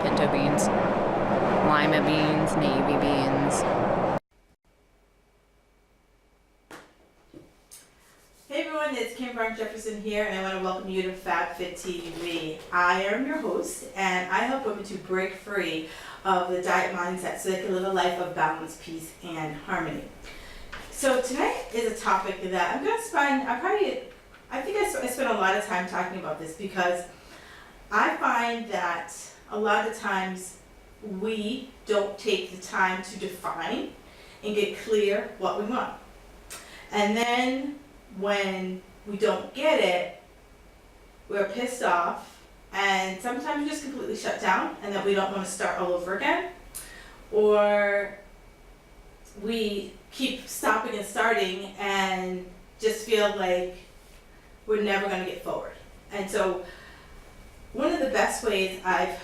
pinto beans, lima beans, navy beans. Hey everyone, it's Kim Brown Jefferson here, and I want to welcome you to FabFit TV. I am your host, and I help women to break free of the diet mindset so they can live a life of balance, peace, and harmony. So tonight is a topic that I'm going to spend, I think I spent a lot of time talking about this because I find that a lot of times we don't take the time to define and get clear what we want. And then when we don't get it, we're pissed off, and sometimes we just completely shut down and that we don't want to start all over again, or we keep stopping and starting and just feel like we're never going to get forward. And so one of the best ways I've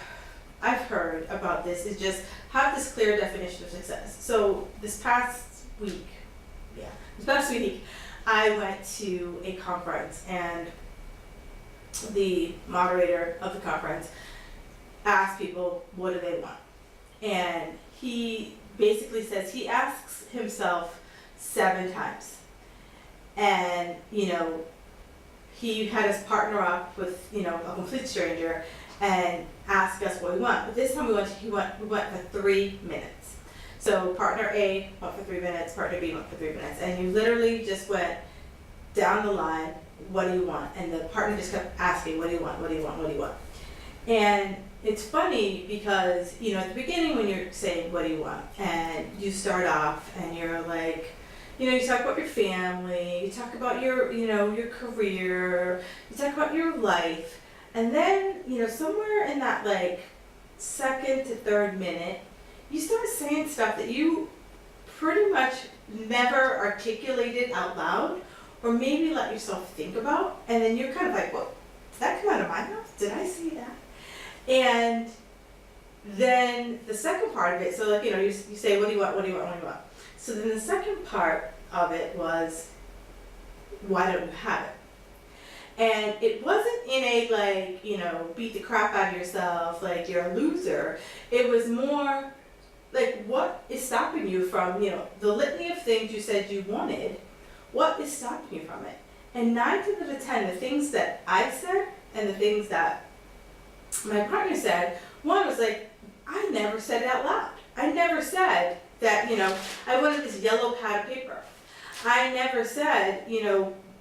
heard about this is just have this clear definition of success. So this past week I went to a conference, and the moderator of the conference asked people, what do they want? And he basically says he asks himself 7 times. And, he had us partner up with, a complete stranger and ask us what we want. But this time we went for 3 minutes. So partner A went for 3 minutes, partner B went for 3 minutes, and you literally just went down the line, what do you want? And the partner just kept asking, what do you want, what do you want, what do you want? And it's funny because, at the beginning when you're saying, what do you want? And you start off and you're like, you talk about your family, you talk about your, your career, you talk about your life. And then, somewhere in that second to third minute, you start saying stuff that you pretty much never articulated out loud, or maybe let yourself think about, and then you're kind of like, well, did that come out of my mouth? Did I say that? And then the second part of it, so you say, what do you want, what do you want, what do you want? So then the second part of it was, why don't you have it? And it wasn't in a beat the crap out of yourself, like you're a loser. It was more like, what is stopping you from, the litany of things you said you wanted, what is stopping you from it? And 9 out of 10, the things that I said and the things that my partner said, one was like, I never said it out loud. I never said that, I wanted this yellow pad of paper. I never said,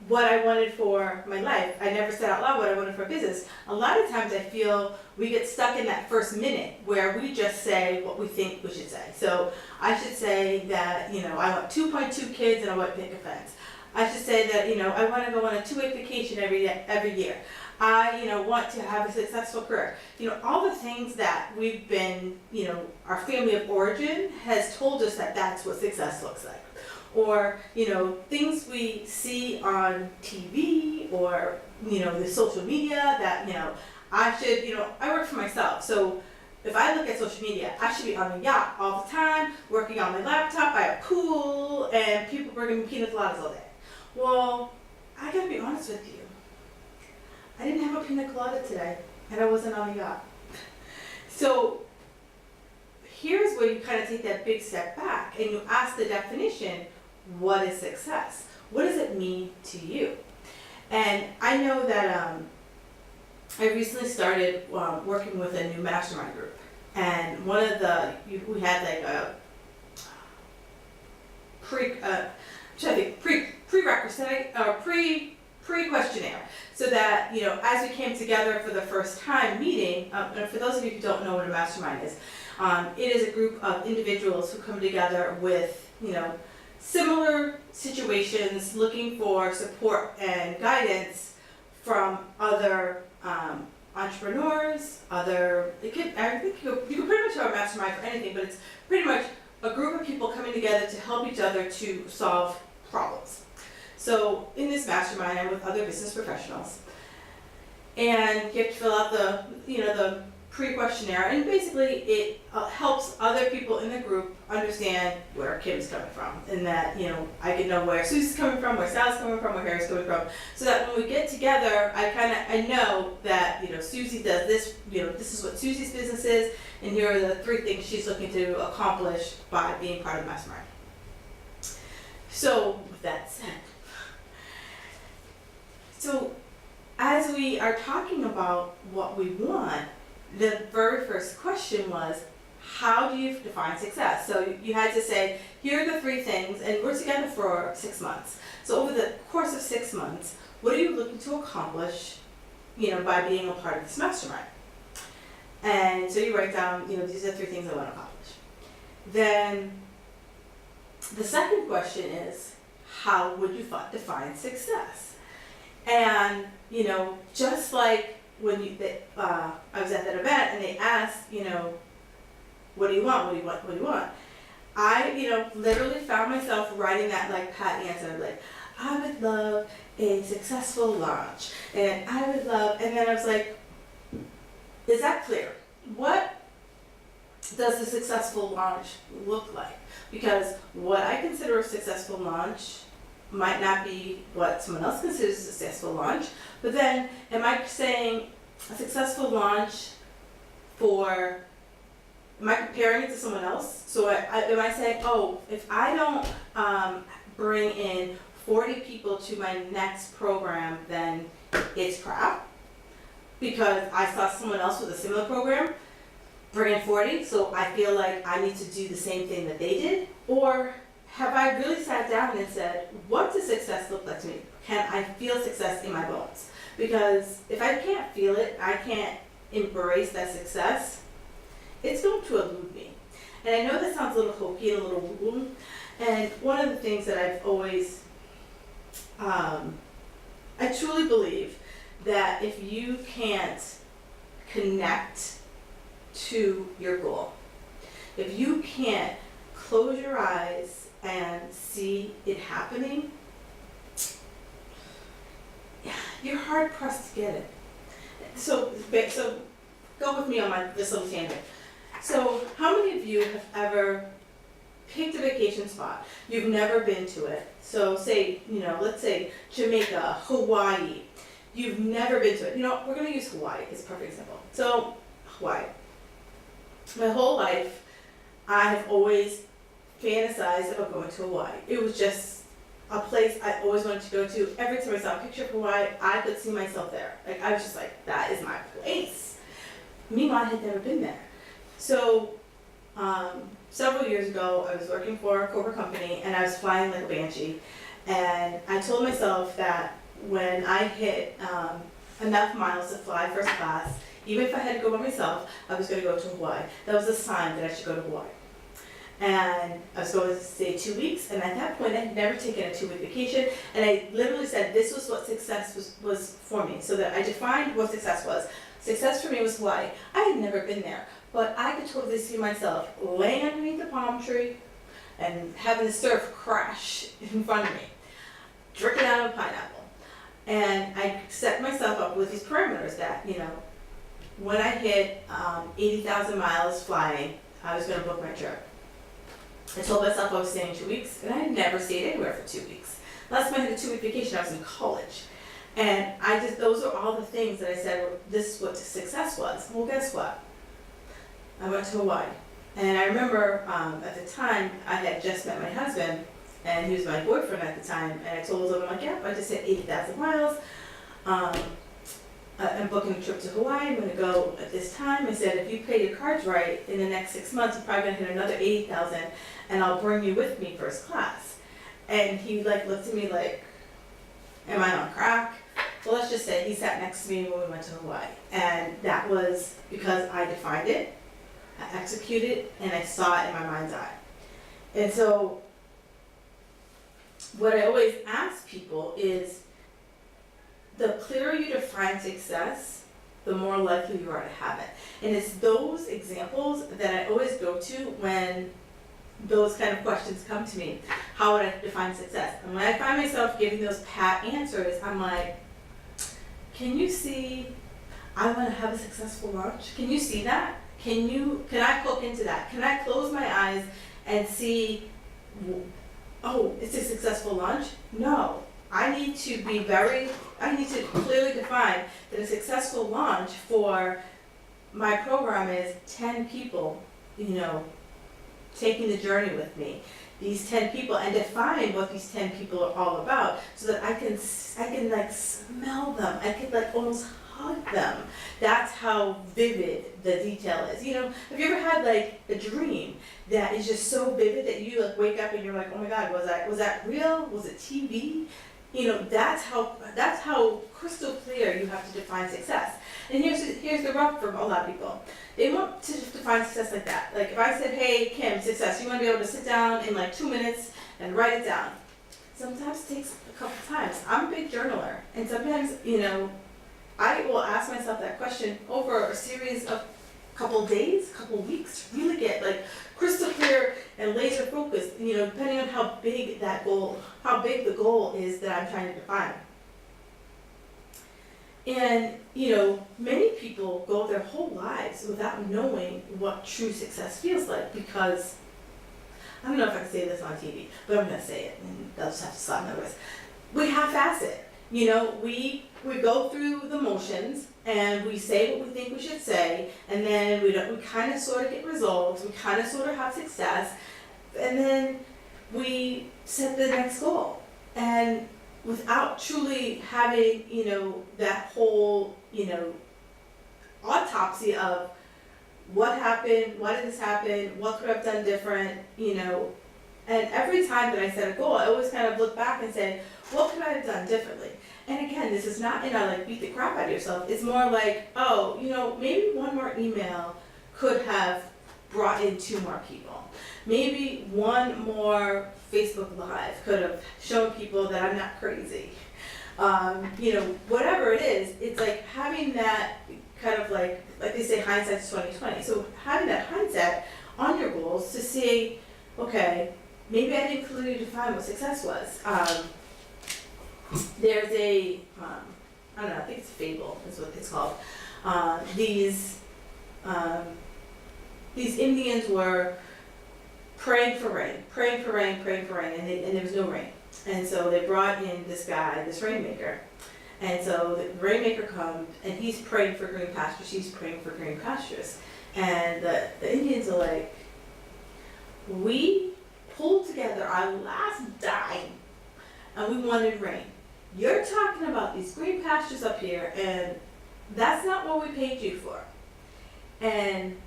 what I wanted for my life. I never said out loud what I wanted for business. A lot of times I feel we get stuck in that first minute where we just say what we think we should say. So I should say that, I want 2.2 kids and I want to pick a fence. I should say that, I want to go on a 2-week vacation every year. I, want to have a successful career. All the things that we've been, our family of origin has told us that that's what success looks like. Or, things we see on TV or, the social media that, I should, I work for myself. So if I look at social media, I should be on a yacht all the time, working on my laptop by a pool, and people bringing me pina coladas all day. Well, I gotta be honest with you. I didn't have a pina colada today, and I wasn't on a yacht. So here's where you kind of take that big step back and you ask the definition, what is success? What does it mean to you? And I know that I recently started working with a new mastermind group, and one of we had a prerequisite or pre-questionnaire, so that as we came together for the first time meeting, and for those of you who don't know what a mastermind is, it is a group of individuals who come together with similar situations, looking for support and guidance from other entrepreneurs, you could pretty much have a mastermind for anything, but it's pretty much a group of people coming together to help each other to solve problems. So in this mastermind, I'm with other business professionals, and you have to fill out the pre-questionnaire, and basically it helps other people in the group understand where Kim's coming from, and that, you know, I can know where Susie's coming from, where Sal's coming from, where Harry's coming from, so that when we get together, I know that, you know, Susie does this, you know, this is what Susie's business is, and here are the 3 things she's looking to accomplish by being part of Mastermind. So, with that said, so as we are talking about what we want, the very first question was, how do you define success? So you had to say, here are the 3 things, and we're together for 6 months. So over the course of 6 months, what are you looking to accomplish, you know, by being a part of this mastermind? And so you write down, you know, these are 3 things I want to accomplish. Then the second question is, how would you define success? And, you know, just like when I was at that event and they asked, you know, what do you want, what do you want, what do you want? I, you know, literally found myself writing that like pat answer, like, I would love a successful launch, and I would love, and then I was like, is that clear? What does a successful launch look like? Because what I consider a successful launch might not be what someone else considers a successful launch, but then am I saying a successful launch for, am I comparing it to someone else? So am I saying, oh, if I don't bring in 40 people to my next program, then it's crap? Because I saw someone else with a similar program bring in 40, so I feel like I need to do the same thing that they did? Or have I really sat down and said, what does success look like to me? Can I feel success in my bones? Because if I can't feel it, I can't embrace that success, it's going to elude me. And I know that sounds a little hokey and a little woo-woo. And one of the things that I've always, I truly believe that if you can't connect to your goal, if you can't close your eyes and see it happening, you're hard pressed to get it. So go with me on this little tangent. So how many of you have ever picked a vacation spot? You've never been to it. So say, you know, let's say Jamaica, Hawaii. You've never been to it. You know, we're going to use Hawaii as a perfect example. So Hawaii. My whole life, I have always fantasized about going to Hawaii. It was just a place I always wanted to go to. Every time I saw a picture of Hawaii, I could see myself there. Like, I was just like, that is my place. Meanwhile, I had never been there. So, several years ago, I was working for a corporate company, and I was flying like a banshee. And I told myself that when I hit enough miles to fly first class, even if I had to go by myself, I was going to go to Hawaii. That was a sign that I should go to Hawaii. And I was going to stay 2 weeks, and at that point, I had never taken a 2-week vacation, and I literally said this was what success was for me, so that I defined what success was. Success for me was Hawaii. I had never been there, but I could totally see myself laying underneath the palm tree and having the surf crash in front of me, drinking out of a pineapple. And I set myself up with these parameters that, you know, when I hit 80,000 miles flying, I was going to book my trip. I told myself I was staying 2 weeks, and I had never stayed anywhere for 2 weeks. Last time I had a 2-week vacation, I was in college. And those are all the things that I said, well, this is what success was. Well, guess what? I went to Hawaii. And I remember at the time, I had just met my husband, and he was my boyfriend at the time, and I told him, I'm like, yeah, I just hit 80,000 miles. I'm booking a trip to Hawaii. I'm going to go at this time. I said, if you pay your cards right, in the next 6 months, you're probably going to hit another 80,000, and I'll bring you with me first class. And he like looked at me like, am I on crack? Well, let's just say he sat next to me when we went to Hawaii. And that was because I defined it, I executed it, and I saw it in my mind's eye. And so what I always ask people is, the clearer you define success, the more likely you are to have it. And it's those examples that I always go to when those kind of questions come to me. How would I define success? And when I find myself giving those pat answers, I'm like, can you see I want to have a successful launch. Can you see that? Can I look into that? Can I close my eyes and see, oh, it's a successful launch? No. I need to clearly define that a successful launch for my program is 10 people, taking the journey with me. These 10 people, and define what these 10 people are all about, so that I can like smell them. I can like almost hug them. That's how vivid the detail is. Have you ever had like a dream that is just so vivid that you like wake up and you're like, oh my God, was that real? Was it TV? That's how crystal clear you have to define success. And here's the rub for a lot of people. They want to define success like that. Like if I said, hey Kim, success, you want to be able to sit down in like 2 minutes and write it down. Sometimes it takes a couple times. I'm a big journaler, and sometimes, I will ask myself that question over a series of couple days, couple weeks, to really get like crystal clear and laser focused, depending on how big the goal is that I'm trying to define. And, many people go their whole lives without knowing what true success feels like, because, I don't know if I can say this on TV, but I'm gonna say it, and they'll just have to slap my wrist. We half-ass it. We go through the motions, and we say what we think we should say, and then we kind of sort of get results, we kind of sort of have success, and then we set the next goal. And without truly having, that whole, autopsy of what happened, why did this happen, what could I have done different, and every time that I set a goal, I always kind of look back and say, what could I have done differently? And again, this is not in a like beat the crap out of yourself. It's more like, oh, maybe one more email could have brought in 2 more people. Maybe one more Facebook Live could have shown people that I'm not crazy. Whatever it is, it's like having that kind of like they say, hindsight's 20/20. So having that hindsight on your goals to see, okay, maybe I didn't clearly define what success was. There's a, I don't know, I think it's a fable is what it's called. These Indians were praying for rain, and there was no rain. And so they brought in this guy, this rainmaker. And so the rainmaker comes, and he's praying for green pastures, she's praying for green pastures. And the Indians are like, we pulled together our last dime, and we wanted rain. You're talking about these green pastures up here, and that's not what we paid you for. And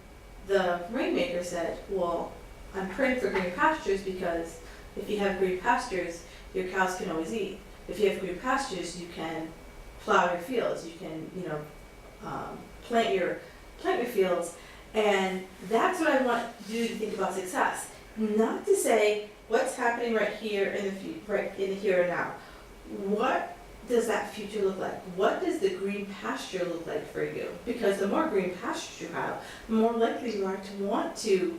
the rainmaker said, well, I'm praying for green pastures because if you have green pastures, your cows can always eat. If you have green pastures, you can plow your fields, you can, plant your fields. And that's what I want you to think about success. Not to say what's happening right here in the here and now. What does that future look like? What does the green pasture look like for you? Because the more green pastures you have, the more likely you are to want to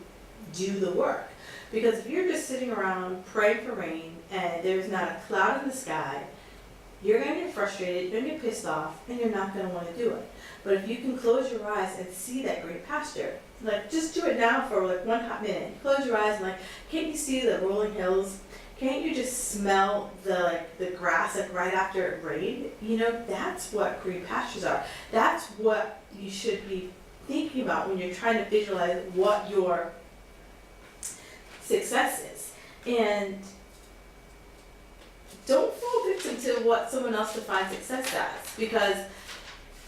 do the work. Because if you're just sitting around praying for rain and there's not a cloud in the sky, you're going to get frustrated, you're going to get pissed off, and you're not going to want to do it. But if you can close your eyes and see that green pasture, like just do it now for like 1 hot minute. Close your eyes and like, can't you see the rolling hills? Can't you just smell the grass like right after it rained? That's what green pastures are. That's what you should be thinking about when you're trying to visualize what your success is. And don't fall victim to what someone else defines success as, because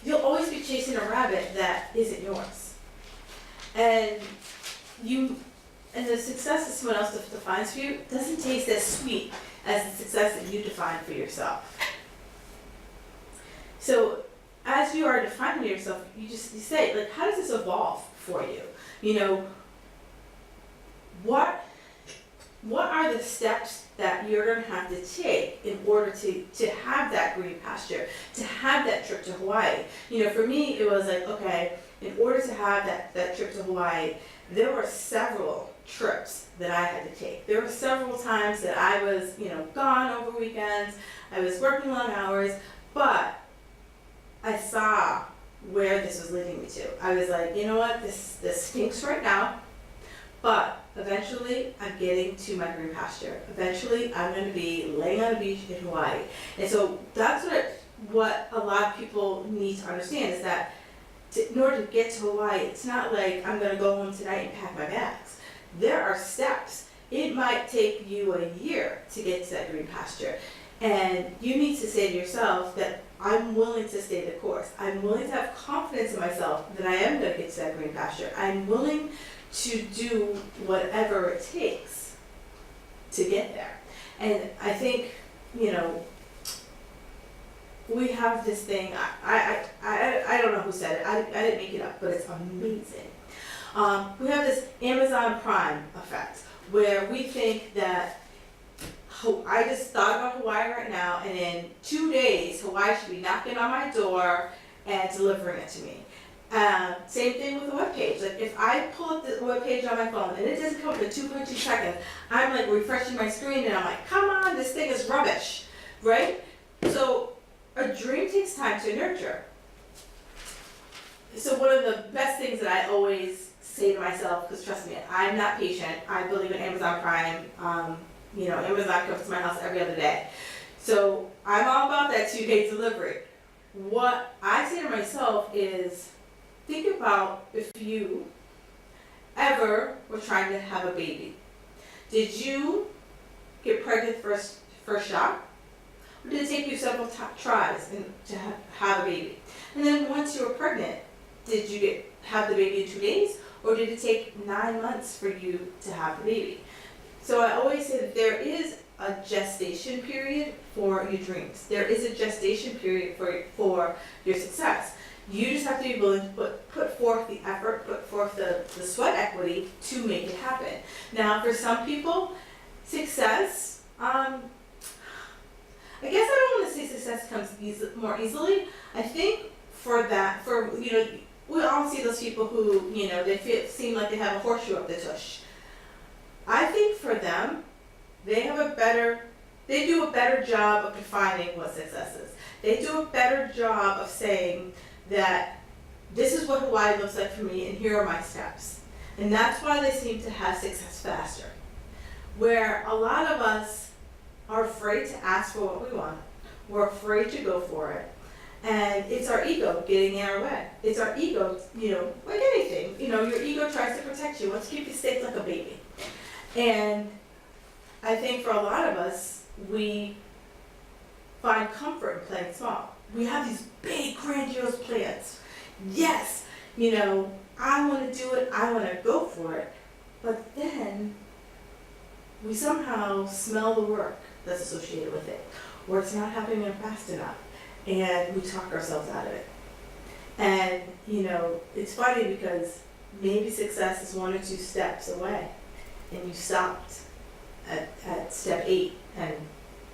you'll always be chasing a rabbit that isn't yours. And the success that someone else defines for you doesn't taste as sweet as the success that you define for yourself. So as you are defining yourself, you say, like, how does this evolve for you? What are the steps that you're going to have to take in order to have that green pasture, to have that trip to Hawaii? For me, it was like, okay, in order to have that trip to Hawaii, there were several trips that I had to take. There were several times that I was, gone over weekends. I was working long hours, but I saw where this was leading me to. I was like, you know what, this stinks right now, but eventually I'm getting to my green pasture. Eventually I'm going to be laying on a beach in Hawaii. And so that's what a lot of people need to understand is that in order to get to Hawaii, it's not like I'm going to go home tonight and pack my bags. There are steps. It might take you a year to get to that green pasture. And you need to say to yourself that I'm willing to stay the course. I'm willing to have confidence in myself that I am going to get to that green pasture. I'm willing to do whatever it takes to get there. And I think, you know, we have this thing, I don't know who said it, I didn't make it up, but it's amazing. We have this Amazon Prime effect where we think that I just thought about Hawaii right now, and in 2 days, Hawaii should be knocking on my door and delivering it to me. Same thing with the webpage. Like if I pull up the webpage on my phone and it doesn't come up in 2.2 seconds, I'm like refreshing my screen and I'm like, come on, this thing is rubbish, right? So a dream takes time to nurture. So one of the best things that I always say to myself, because trust me, I'm not patient. I believe in Amazon Prime. You know, Amazon comes to my house every other day. So I'm all about that 2-day delivery. What I say to myself is, think about if you ever were trying to have a baby. Did you get pregnant first shot? Or did it take you several tries to have a baby? And then once you were pregnant, did you have the baby in 2 days? Or did it take 9 months for you to have the baby? So I always say that there is a gestation period for your dreams. There is a gestation period for your success. You just have to be willing to put forth the effort, put forth the sweat equity to make it happen. Now, for some people, success, I guess I don't want to say success comes more easily. I think you know, we all see those people who, you know, seem like they have a horseshoe up the tush. I think for them, they do a better job of defining what success is. They do a better job of saying that this is what Hawaii looks like for me and here are my steps. And that's why they seem to have success faster. Where a lot of us are afraid to ask for what we want. We're afraid to go for it. And it's our ego getting in our way. It's our ego, you know, like anything. You know, your ego tries to protect you, wants to keep you safe like a baby. And I think for a lot of us, we find comfort in playing small. We have these big, grandiose plans. Yes, you know, I want to do it, I want to go for it. But then we somehow smell the work that's associated with it, or it's not happening fast enough, and we talk ourselves out of it. And, you know, it's funny because maybe success is 1 or 2 steps away, and you stopped at step 8, and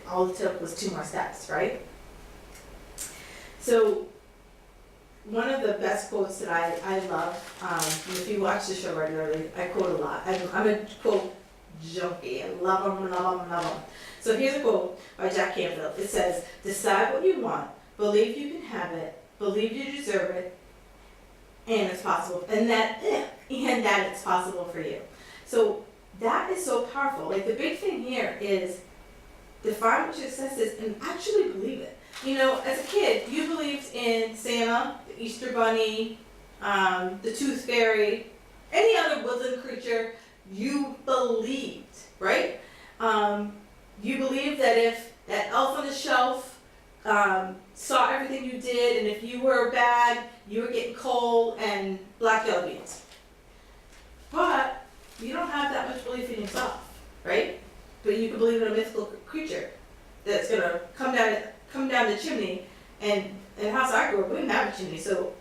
all it took was 2 more steps, right? So one of the best quotes that I love, and if you watch the show regularly, I quote a lot. I'm a quote junkie. I love them, love them, love them. So here's a quote by Jack Canfield. It says, decide what you want, believe you can have it, believe you deserve it, and it's possible, and that it's possible for you. So that is so powerful. Like the big thing here is define what your success is and actually believe it. You know, as a kid, you believed in Santa, the Easter Bunny, the Tooth Fairy, any other woodland creature. You believed, right? You believed that if that elf on the shelf saw everything you did, and if you were bad, you were getting coal and black jelly beans. But you don't have that much belief in yourself, right? But you can believe in a mythical creature that's gonna come down the chimney. And in the house I grew up, we didn't have a chimney, so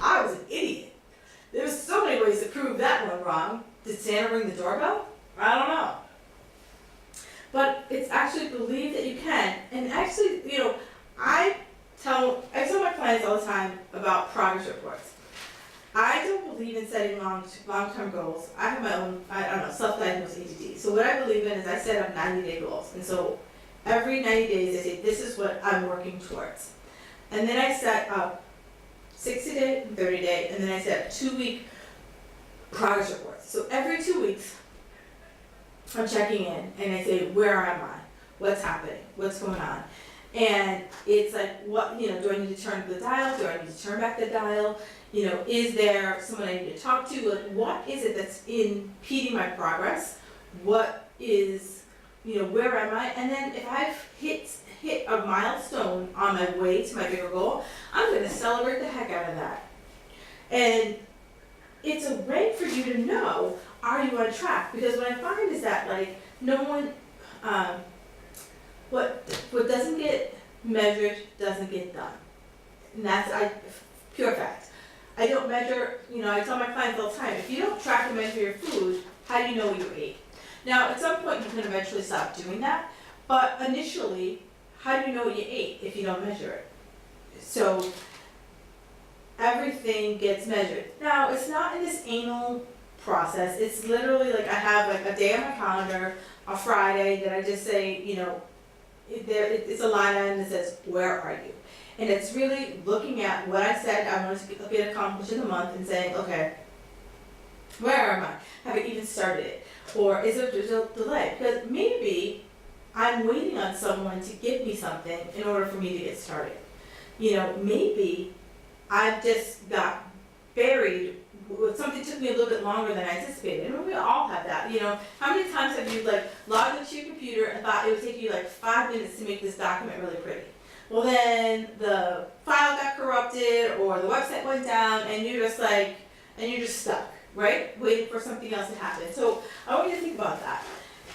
I was an idiot. There's so many ways to prove that one wrong. Did Santa ring the doorbell? I don't know. But it's actually believe that you can. And actually, you know, I tell my clients all the time about progress reports. I don't believe in setting long-term goals. I have my own, self-diagnosed ADD. So what I believe in is I set up 90-day goals. And so every 90 days I say, this is what I'm working towards. And then I set up 60-day and 30-day, and then I set 2-week progress reports. So every 2 weeks, I'm checking in and I say, where am I? What's happening? What's going on? And it's like, what, do I need to turn the dial? Do I need to turn back the dial? Is there someone I need to talk to? Like, what is it that's impeding my progress? What is, where am I? And then if I've hit a milestone on my way to my bigger goal, I'm going to celebrate the heck out of that. And it's a way for you to know, are you on track? Because what I find is that, like, no one, what doesn't get measured doesn't get done. And that's pure fact. I don't measure, I tell my clients all the time, if you don't track and measure your food, how do you know what you ate? Now, at some point, you can eventually stop doing that, but initially, how do you know what you ate if you don't measure it? So, everything gets measured. Now, it's not in this anal process, it's literally like I have like a day on my calendar, a Friday, that I just say, it's a line item that says, where are you? And it's really looking at what I said I wanted to get accomplished in the month and saying, okay, where am I? Have I even started it? Or is there a delay? Because maybe I'm waiting on someone to give me something in order for me to get started. Maybe I've just got buried with something took me a little bit longer than I anticipated. And we all have that. How many times have you logged into your computer and thought it would take you 5 minutes to make this document really pretty? Well, then the file got corrupted or the website went down and you're just stuck, right? Waiting for something else to happen. So I want you to think about that.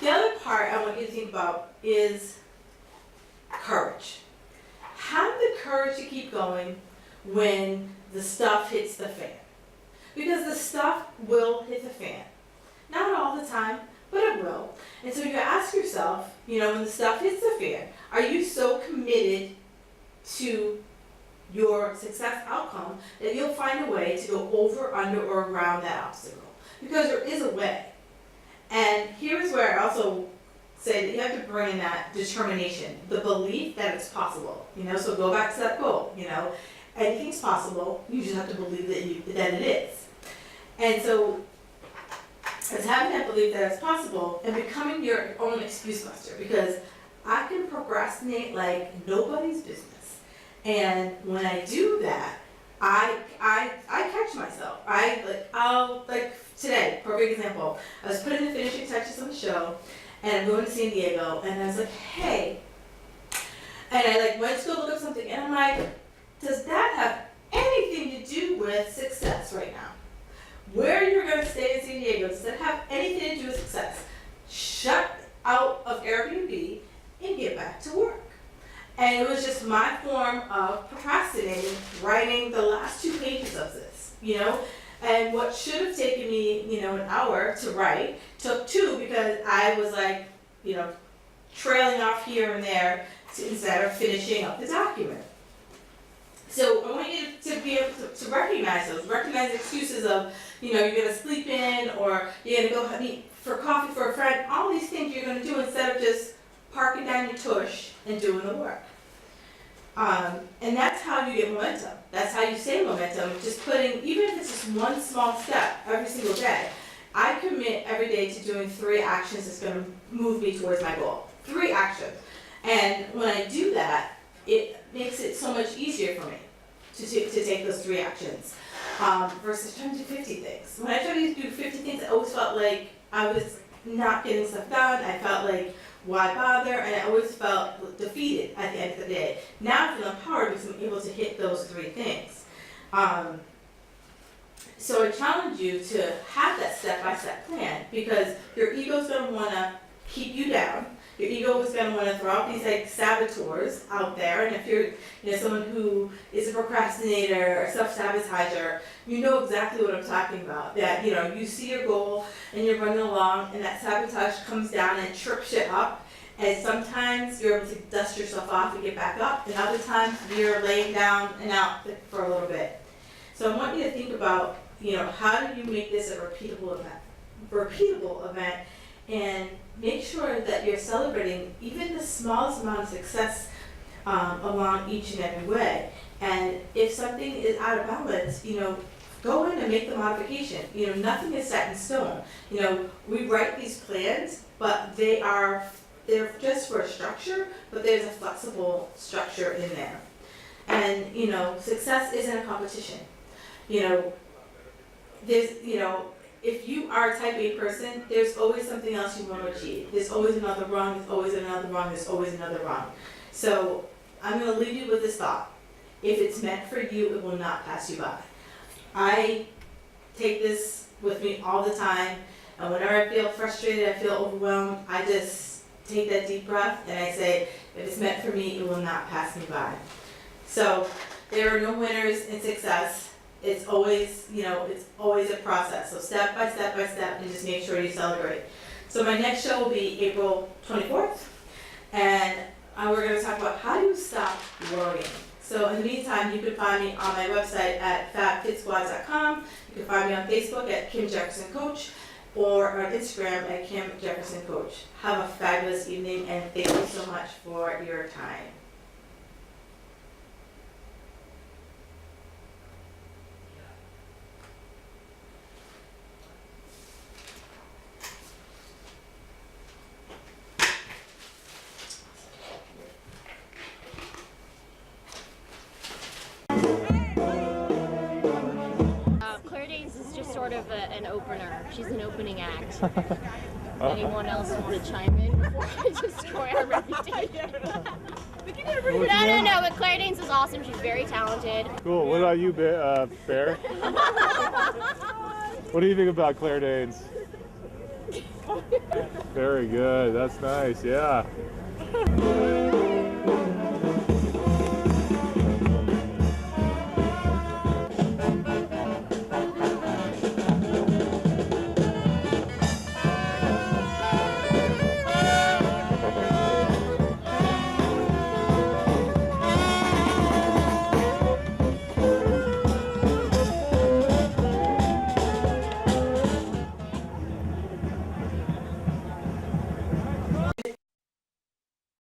The other part I want you to think about is courage. Have the courage to keep going when the stuff hits the fan. Because the stuff will hit the fan. Not all the time, but it will. And so you ask yourself, when the stuff hits the fan, are you so committed to your success outcome that you'll find a way to go over, under, or around that obstacle? Because there is a way. And here's where I also say that you have to bring in that determination, the belief that it's possible. So go back to that goal. Anything's possible. You just have to believe that it is. And so it's having that belief that it's possible and becoming your own excuse buster, because I can procrastinate like nobody's business. And when I do that, I catch myself. I'll today, perfect example. I was putting the finishing touches on the show and I'm going to San Diego and I was like, hey, and I went to go look up something and I'm like, does that have anything to do with success right now? Where you're going to stay in San Diego, does that have anything to do with success? Shut out of Airbnb and get back to work. And it was just my form of procrastinating, writing the last 2 pages of this, And what should have taken me, an hour to write, took 2 because I was trailing off here and there instead of finishing up the document. So I want you to be able to recognize those, recognize excuses of, you're going to sleep in or you're going to go meet for coffee for a friend, all these things you're going to do instead of just parking down your tush and doing the work. And that's how you get momentum. That's how you stay momentum, just putting, even if it's just one small step every single day. I commit every day to doing 3 actions that's going to move me towards my goal. 3 actions. And when I do that, it makes it so much easier for me to take those 3 actions versus trying to do 50 things. When I tried to do 50 things, I always felt like I was not getting stuff done. I felt like, why bother? And I always felt defeated at the end of the day. Now I feel empowered because I'm able to hit those 3 things. So I challenge you to have that step-by-step plan, because your ego's going to want to keep you down. Your ego is going to want to throw out these saboteurs out there, and if you're someone who is a procrastinator or self-sabotager, you know exactly what I'm talking about. That you see your goal and you're running along, and that sabotage comes down and trips you up. And sometimes you're able to dust yourself off and get back up, and other times you're laying down and out for a little bit. So I want you to think about how do you make this a repeatable event, and make sure that you're celebrating even the smallest amount of success along each and every way. And if something is out of balance, go in and make the modification. Nothing is set in stone. We write these plans, but they're just for structure, but there's a flexible structure in there. And, success isn't a competition. There's, if you are a type A person, there's always something else you want to achieve. There's always another wrong, there's always another wrong, there's always another wrong. So I'm going to leave you with this thought. If it's meant for you, it will not pass you by. I take this with me all the time, and whenever I feel frustrated, I feel overwhelmed, I just take that deep breath and I say, if it's meant for me, it will not pass me by. So there are no winners in success. It's always, it's always a process. So step by step by step, and just make sure you celebrate. So my next show will be April 24th, and we're going to talk about how do you stop worrying. So in the meantime, you can find me on my website at fabfitsquad.com. You can find me on Facebook at Kim Jefferson Coach, or on Instagram at Kim Jefferson Coach. Have a fabulous evening, and thank you so much for your time. Sort of an opener. She's an opening act. Anyone else want to chime in before I destroy our reputation? No, but Claire Danes is awesome. She's very talented. Cool. What about you, Bear? What do you think about Claire Danes? Very good. That's nice. Yeah.